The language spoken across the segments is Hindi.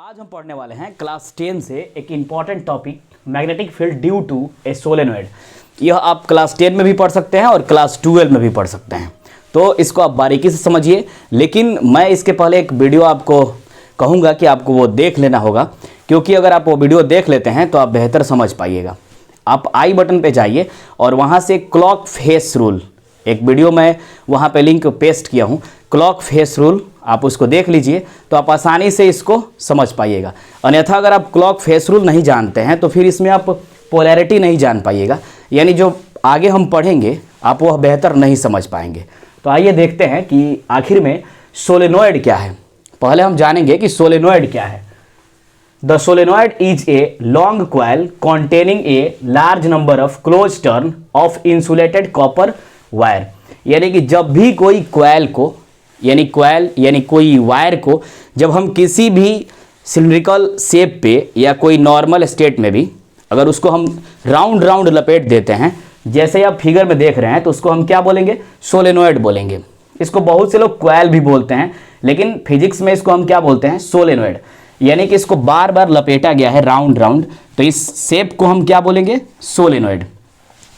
आज हम पढ़ने वाले हैं क्लास 10 से एक important topic magnetic field due to a solenoid. यह आप क्लास 10 में भी पढ़ सकते हैं और क्लास 12 में भी पढ़ सकते हैं, तो इसको आप बारीकी से समझिए। लेकिन मैं इसके पहले एक वीडियो आपको कहूँगा कि आपको वो देख लेना होगा, क्योंकि अगर आप वो वीडियो देख लेते हैं तो आप बेहतर समझ पाइएगा। आप आई बटन पे जाइए और वहाँ से क्लॉक फेस रूल, एक वीडियो मैं वहाँ पे लिंक पेस्ट किया हूँ, क्लॉक फेस रूल, आप उसको देख लीजिए तो आप आसानी से इसको समझ पाइएगा। अन्यथा अगर आप क्लॉक फेस रूल नहीं जानते हैं तो फिर इसमें आप पोलैरिटी नहीं जान पाइएगा, यानी जो आगे हम पढ़ेंगे आप वह बेहतर नहीं समझ पाएंगे। तो आइए देखते हैं कि आखिर में सोलेनॉइड क्या है। पहले हम जानेंगे कि सोलेनॉइड क्या है। The solenoid is a long coil containing a large number of close turn off insulated copper wire, यानी कि जब भी कोई कॉइल को यानी कोई वायर को जब हम किसी भी सिलिंड्रिकल शेप पे या कोई नॉर्मल स्टेट में भी अगर उसको हम राउंड राउंड लपेट देते हैं, जैसे आप फिगर में देख रहे हैं, तो उसको हम क्या बोलेंगे? सोलेनॉइड बोलेंगे। इसको बहुत से लोग कॉइल भी बोलते हैं, लेकिन फिजिक्स में इसको हम क्या बोलते हैं? सोलेनॉइड। यानी कि इसको बार बार लपेटा गया है राउंड राउंड, तो इस शेप को हम क्या बोलेंगे? सोलेनॉइड।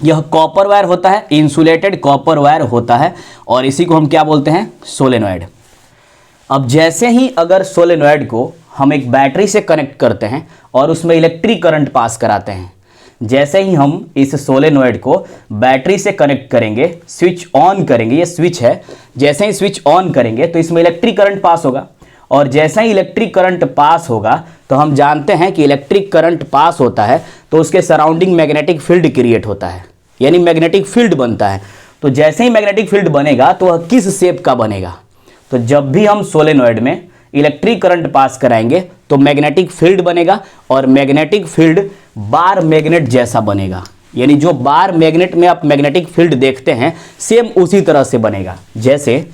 यह कॉपर वायर होता है, इंसुलेटेड कॉपर वायर होता है, और इसी को हम क्या बोलते हैं? सोलेनॉइड। अब जैसे ही अगर सोलेनॉइड को हम एक बैटरी से कनेक्ट करते हैं और उसमें इलेक्ट्रिक करंट पास कराते हैं, जैसे ही हम इस सोलेनॉइड को बैटरी से कनेक्ट करेंगे, स्विच ऑन करेंगे, ये स्विच है, जैसे ही स्विच ऑन करेंगे तो इसमें इलेक्ट्रिक करंट पास होगा, और जैसे ही इलेक्ट्रिक करंट पास होगा तो हम जानते हैं कि इलेक्ट्रिक करंट पास होता है तो उसके सराउंडिंग मैग्नेटिक फील्ड क्रिएट होता है, यानी मैग्नेटिक फील्ड बनता है। तो जैसे ही मैग्नेटिक फील्ड बनेगा तो वह किस शेप का बनेगा? तो जब भी हम सोलेनॉइड में इलेक्ट्रिक करंट पास कराएंगे तो मैग्नेटिक फील्ड बनेगा, और मैग्नेटिक फील्ड बार मैग्नेट जैसा बनेगा, यानी जो बार मैग्नेट में आप मैग्नेटिक फील्ड देखते हैं सेम उसी तरह से बनेगा। जैसे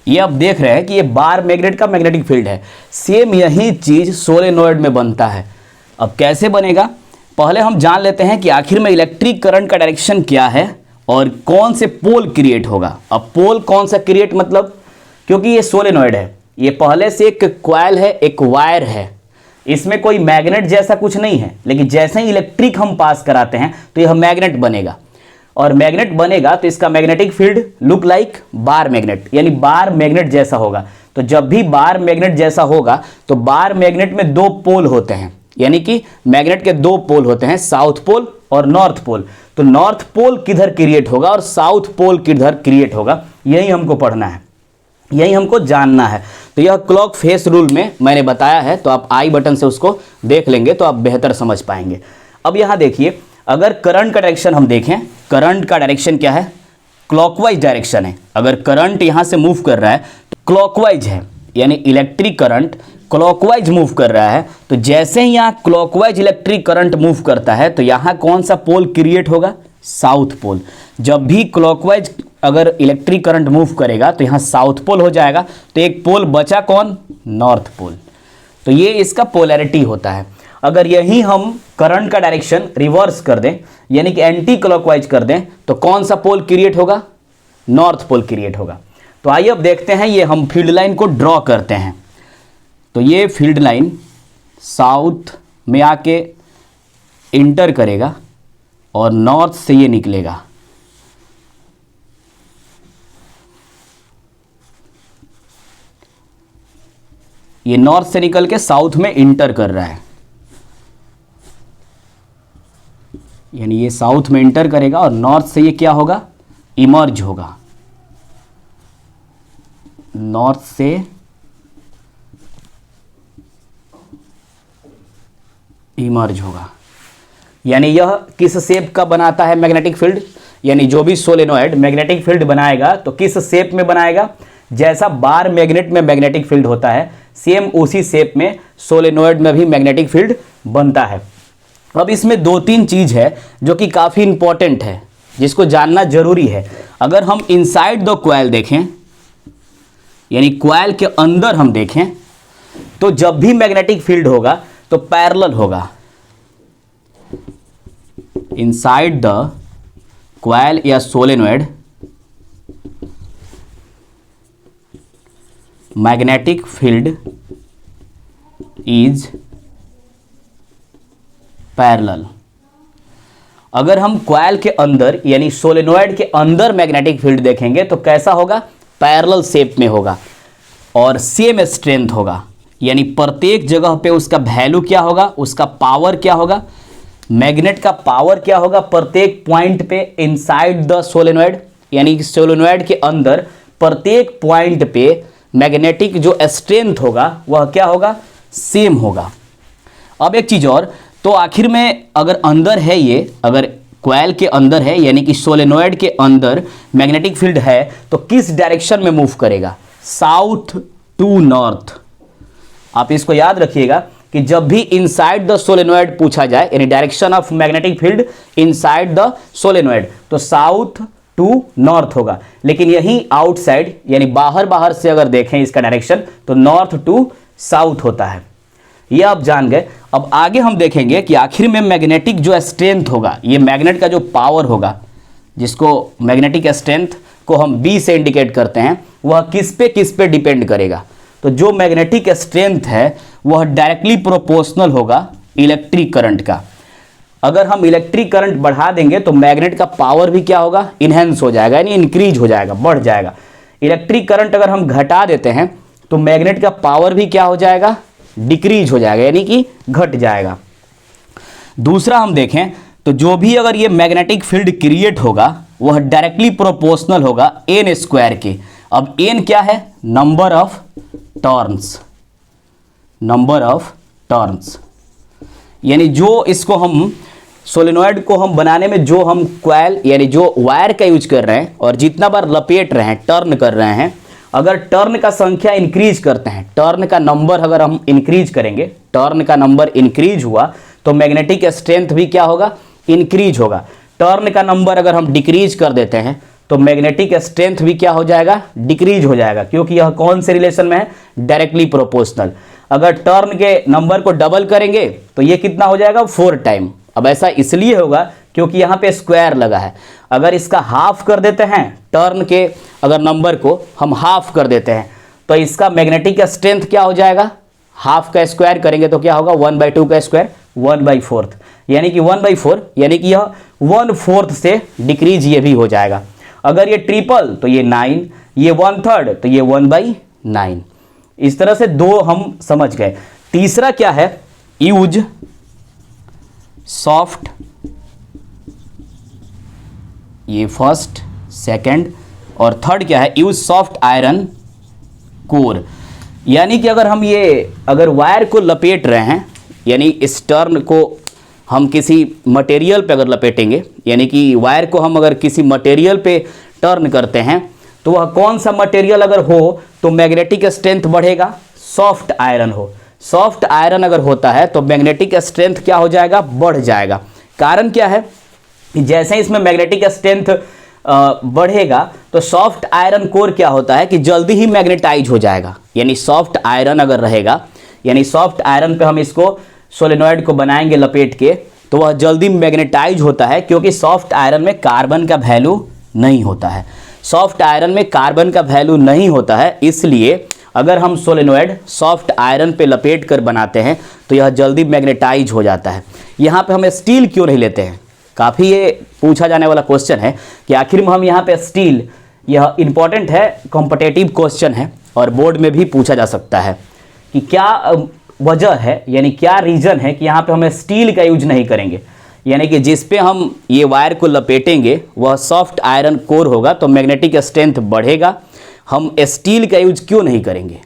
ये आप देख रहे हैं कि ये बार मैग्नेट का मैग्नेटिक फील्ड है, सेम यही चीज सोलेनॉइड में बनता है। अब कैसे बनेगा? पहले हम जान लेते हैं कि आखिर में इलेक्ट्रिक करंट का डायरेक्शन क्या है और कौन से पोल क्रिएट होगा। अब पोल कौन सा क्रिएट, मतलब क्योंकि ये सोलेनॉइड है, ये पहले से एक कॉइल है, एक वायर है, इसमें कोई मैग्नेट जैसा कुछ नहीं है, लेकिन जैसे ही इलेक्ट्रिक हम पास कराते हैं तो यह मैग्नेट बनेगा, और मैग्नेट बनेगा तो इसका magnetic field look like bar magnet, यानी बार मैग्नेट जैसा होगा। तो जब भी बार मैग्नेट जैसा होगा तो बार मैग्नेट में दो पोल होते हैं, यानी कि मैग्नेट के दो पोल होते हैं, साउथ पोल और नॉर्थ पोल। तो नॉर्थ पोल किधर क्रिएट होगा और साउथ पोल किधर क्रिएट होगा, यही हमको पढ़ना है, यही हमको जानना है। तो यह क्लॉक फेस रूल में मैंने बताया है, तो आप आई बटन से उसको देख लेंगे तो आप बेहतर समझ पाएंगे। अब यहाँ देखिए, अगर करंट का डायरेक्शन हम देखें, करंट का डायरेक्शन क्या है? क्लॉकवाइज डायरेक्शन है। अगर करंट यहाँ से मूव कर रहा है तो क्लॉकवाइज है, यानी इलेक्ट्रिक करंट क्लॉकवाइज मूव कर रहा है। तो जैसे ही यहाँ क्लॉकवाइज इलेक्ट्रिक करंट मूव करता है तो यहाँ कौन सा पोल क्रिएट होगा? South pole. जब भी क्लॉकवाइज अगर इलेक्ट्रिक करंट मूव करेगा तो यहाँ साउथ पोल हो जाएगा, तो एक पोल बचा कौन? North pole. तो ये इसका पोलैरिटी होता है। अगर यही हम करंट का डायरेक्शन रिवर्स कर दें, यानी कि एंटी क्लॉकवाइज कर दें, तो कौन सा पोल क्रिएट होगा? नॉर्थ पोल क्रिएट होगा। तो आइए अब देखते हैं, ये हम फील्ड लाइन को ड्रॉ करते हैं। तो ये फील्ड लाइन साउथ में आके इंटर करेगा और नॉर्थ से ये निकलेगा। ये नॉर्थ से निकल के साउथ में इंटर कर रहा है, यानी ये साउथ में इंटर करेगा और नॉर्थ से ये क्या होगा? इमर्ज होगा, नॉर्थ से इमर्ज होगा। यानी यह किस शेप का बनाता है मैग्नेटिक फील्ड? यानी जो भी सोलेनॉइड मैग्नेटिक फील्ड बनाएगा तो किस शेप में बनाएगा? जैसा बार मैग्नेट में मैग्नेटिक फील्ड होता है, सेम उसी शेप में सोलेनॉइड में भी मैग्नेटिक फील्ड बनता है। अब इसमें दो तीन चीज है जो कि काफ़ी इंपॉर्टेंट है, जिसको जानना जरूरी है। अगर हम इनसाइड द कॉइल देखें, यानी कॉइल के अंदर हम देखें, तो जब भी मैग्नेटिक फील्ड होगा तो पैरेलल होगा इनसाइड द कॉइल या solenoid magnetic field is parallel. अगर हम कॉइल के अंदर यानी सोलेनॉइड के अंदर मैग्नेटिक फील्ड देखेंगे तो कैसा होगा, पैरेलल शेप में होगा और सेम स्ट्रेंथ होगा, यानी प्रत्येक जगह पे उसका वैल्यू क्या होगा, उसका पावर क्या होगा, मैग्नेट का पावर क्या होगा प्रत्येक पॉइंट पे इनसाइड द सोलेनॉइड, यानी सोलेनॉइड के अंदर प्रत्येक पॉइंट पे मैग्नेटिक जो स्ट्रेंथ होगा वह क्या होगा, सेम होगा। अब एक चीज और, तो आखिर में अगर अंदर है ये, अगर कॉइल के अंदर है यानी कि सोलेनॉइड के अंदर मैग्नेटिक फील्ड है तो किस डायरेक्शन में मूव करेगा, साउथ टू नॉर्थ। आप इसको याद रखिएगा कि जब भी इनसाइड द सोलेनॉइड पूछा जाए यानी direction of magnetic field inside the solenoid तो साउथ टू नॉर्थ होगा, लेकिन यहीं आउटसाइड यानी बाहर से अगर देखें इसका डायरेक्शन तो नॉर्थ टू साउथ होता है। ये आप जान गए। अब आगे हम देखेंगे कि आखिर में मैग्नेटिक जो स्ट्रेंथ होगा, ये मैग्नेट का जो पावर होगा जिसको मैग्नेटिक स्ट्रेंथ को हम B से इंडिकेट करते हैं, वह किस पे डिपेंड करेगा। तो जो मैग्नेटिक स्ट्रेंथ है वह डायरेक्टली प्रोपोर्शनल होगा इलेक्ट्रिक करंट का। अगर हम इलेक्ट्रिक करंट बढ़ा देंगे तो मैग्नेट का पावर भी क्या होगा, इनहेंस हो जाएगा, यानी इंक्रीज हो जाएगा, बढ़ जाएगा। इलेक्ट्रिक करंट अगर हम घटा देते हैं तो मैग्नेट का पावर भी क्या हो जाएगा, डिक्रीज हो जाएगा, यानी कि घट जाएगा। दूसरा हम देखें तो जो भी अगर ये मैग्नेटिक फील्ड क्रिएट होगा वह डायरेक्टली प्रोपोर्शनल होगा एन स्क्वायर के। अब एन क्या है, number of turns, number of turns, यानी जो इसको हम सोलेनॉइड को हम बनाने में जो हम कॉइल यानी जो वायर का यूज कर रहे हैं और जितना बार लपेट रहे हैं, टर्न कर रहे हैं, अगर टर्न का संख्या इंक्रीज करते हैं, टर्न का नंबर अगर हम इंक्रीज करेंगे, टर्न का नंबर इंक्रीज हुआ तो मैग्नेटिक स्ट्रेंथ भी क्या होगा, इंक्रीज होगा। टर्न का नंबर अगर हम डिक्रीज कर देते हैं तो मैग्नेटिक स्ट्रेंथ भी क्या हो जाएगा, डिक्रीज हो जाएगा, क्योंकि यह कौन से रिलेशन में है, डायरेक्टली प्रोपोर्शनल। अगर टर्न के नंबर को डबल करेंगे तो ये कितना हो जाएगा, 4 टाइम। अब ऐसा इसलिए होगा क्योंकि यहाँ पे स्क्वायर लगा है। अगर इसका हाफ कर देते हैं, टर्न के अगर नंबर को हम हाफ कर देते हैं तो इसका मैग्नेटिक स्ट्रेंथ क्या हो जाएगा, हाफ का स्क्वायर करेंगे तो क्या होगा, 1/2 का स्क्वायर 1/4, यानी कि 1/4, यानी कि यह 1/4 से डिक्रीज ये भी हो जाएगा। अगर ये ट्रिपल तो ये 9, ये 1/3 तो ये 1/9। इस तरह से दो हम समझ गए। तीसरा क्या है, यूज सॉफ्ट, ये फर्स्ट, सेकंड, और थर्ड क्या है, यूज सॉफ्ट आयरन कोर। यानी कि अगर हम ये अगर वायर को लपेट रहे हैं, यानी इस टर्न को हम किसी मटेरियल पे अगर लपेटेंगे, यानी कि वायर को हम अगर किसी मटेरियल पे टर्न करते हैं तो वह कौन सा मटेरियल अगर हो तो मैग्नेटिक स्ट्रेंथ बढ़ेगा, सॉफ्ट आयरन हो। सॉफ्ट आयरन अगर होता है तो मैग्नेटिक स्ट्रेंथ क्या हो जाएगा, बढ़ जाएगा। कारण क्या है, जैसे ही इसमें मैग्नेटिक स्ट्रेंथ बढ़ेगा तो सॉफ्ट आयरन कोर क्या होता है कि जल्दी ही मैग्नेटाइज हो जाएगा। यानी सॉफ्ट आयरन अगर रहेगा, यानी सॉफ्ट आयरन पे हम इसको सोलेनॉइड को बनाएंगे लपेट के, तो वह जल्दी मैग्नेटाइज होता है, क्योंकि सॉफ्ट आयरन में कार्बन का वैल्यू नहीं होता है। सॉफ्ट आयरन में कार्बन का वैल्यू नहीं होता है, इसलिए अगर हम सोलेनॉइड सॉफ्ट आयरन पे लपेट कर बनाते हैं तो यह जल्दी मैग्नेटाइज हो जाता है। यहाँ पे हम स्टील क्यों नहीं लेते हैं, काफ़ी ये पूछा जाने वाला क्वेश्चन है कि आखिर में हम यहाँ पे स्टील, यह इंपॉर्टेंट है, कॉम्पिटिटिव क्वेश्चन है और बोर्ड में भी पूछा जा सकता है कि क्या वजह है, यानी क्या रीज़न है कि यहाँ पे हम स्टील का यूज नहीं करेंगे। यानी कि जिस पे हम ये वायर को लपेटेंगे वह सॉफ्ट आयरन कोर होगा तो मैग्नेटिक स्ट्रेंथ बढ़ेगा। हम स्टील का यूज क्यों नहीं करेंगे,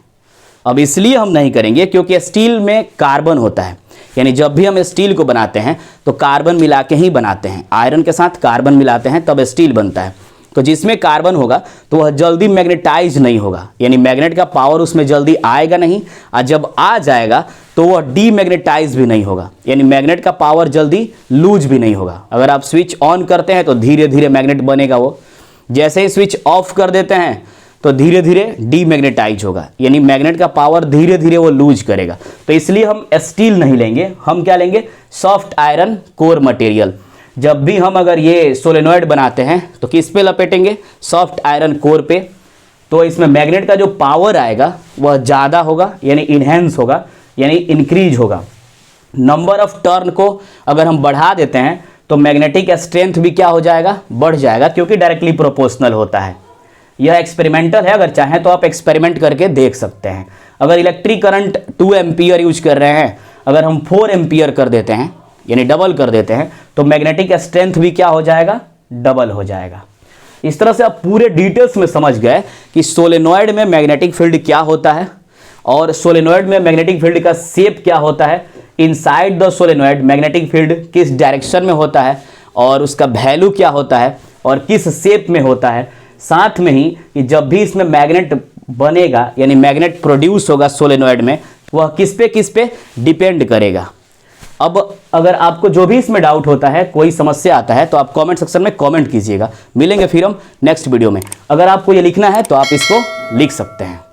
अब इसलिए हम नहीं करेंगे क्योंकि स्टील में कार्बन होता है, यानी जब भी हम स्टील को बनाते हैं तो कार्बन मिला के ही बनाते हैं, आयरन के साथ कार्बन मिलाते हैं तब स्टील बनता है। तो जिसमें कार्बन होगा तो वह जल्दी मैग्नेटाइज नहीं होगा, यानी मैग्नेट का पावर उसमें जल्दी आएगा नहीं, और जब आ जाएगा तो वह डीमैग्नेटाइज भी नहीं होगा, यानी मैग्नेट का पावर जल्दी लूज भी नहीं होगा। अगर आप स्विच ऑन करते हैं तो धीरे धीरे मैग्नेट बनेगा, वो जैसे ही स्विच ऑफ कर देते हैं तो धीरे धीरे डीमैग्नेटाइज होगा, यानी मैग्नेट का पावर धीरे धीरे वो लूज करेगा। तो इसलिए हम स्टील नहीं लेंगे, हम क्या लेंगे, सॉफ्ट आयरन कोर मटेरियल। जब भी हम अगर ये सोलेनॉइड बनाते हैं तो किस पे लपेटेंगे, सॉफ्ट आयरन कोर पे। तो इसमें मैग्नेट का जो पावर आएगा वह ज़्यादा होगा, यानी इन्हेंस होगा, यानी इंक्रीज होगा। नंबर ऑफ टर्न को अगर हम बढ़ा देते हैं तो मैग्नेटिक स्ट्रेंथ भी क्या हो जाएगा, बढ़ जाएगा, क्योंकि डायरेक्टली प्रोपोर्शनल होता है। यह एक्सपेरिमेंटल है, अगर चाहें तो आप एक्सपेरिमेंट करके देख सकते हैं। अगर इलेक्ट्रिक करंट 2 एम्पियर यूज कर रहे हैं, अगर हम 4 एम्पियर कर देते हैं, यानी डबल कर देते हैं, तो मैग्नेटिक स्ट्रेंथ भी क्या हो जाएगा, डबल हो जाएगा। इस तरह से आप पूरे डिटेल्स में समझ गए कि सोलेनॉइड में मैग्नेटिक फील्ड क्या होता है और सोलेनॉइड में मैग्नेटिक फील्ड का शेप क्या होता है, inside the solenoid magnetic field किस डायरेक्शन में होता है और उसका वैल्यू क्या होता है और किस शेप में होता है। साथ में ही कि जब भी इसमें मैग्नेट बनेगा, यानी मैग्नेट प्रोड्यूस होगा सोलेनॉइड में, वह किस पे डिपेंड करेगा। अब अगर आपको जो भी इसमें डाउट होता है, कोई समस्या आता है, तो आप कमेंट सेक्शन में कमेंट कीजिएगा। मिलेंगे फिर हम नेक्स्ट वीडियो में। अगर आपको ये लिखना है तो आप इसको लिख सकते हैं।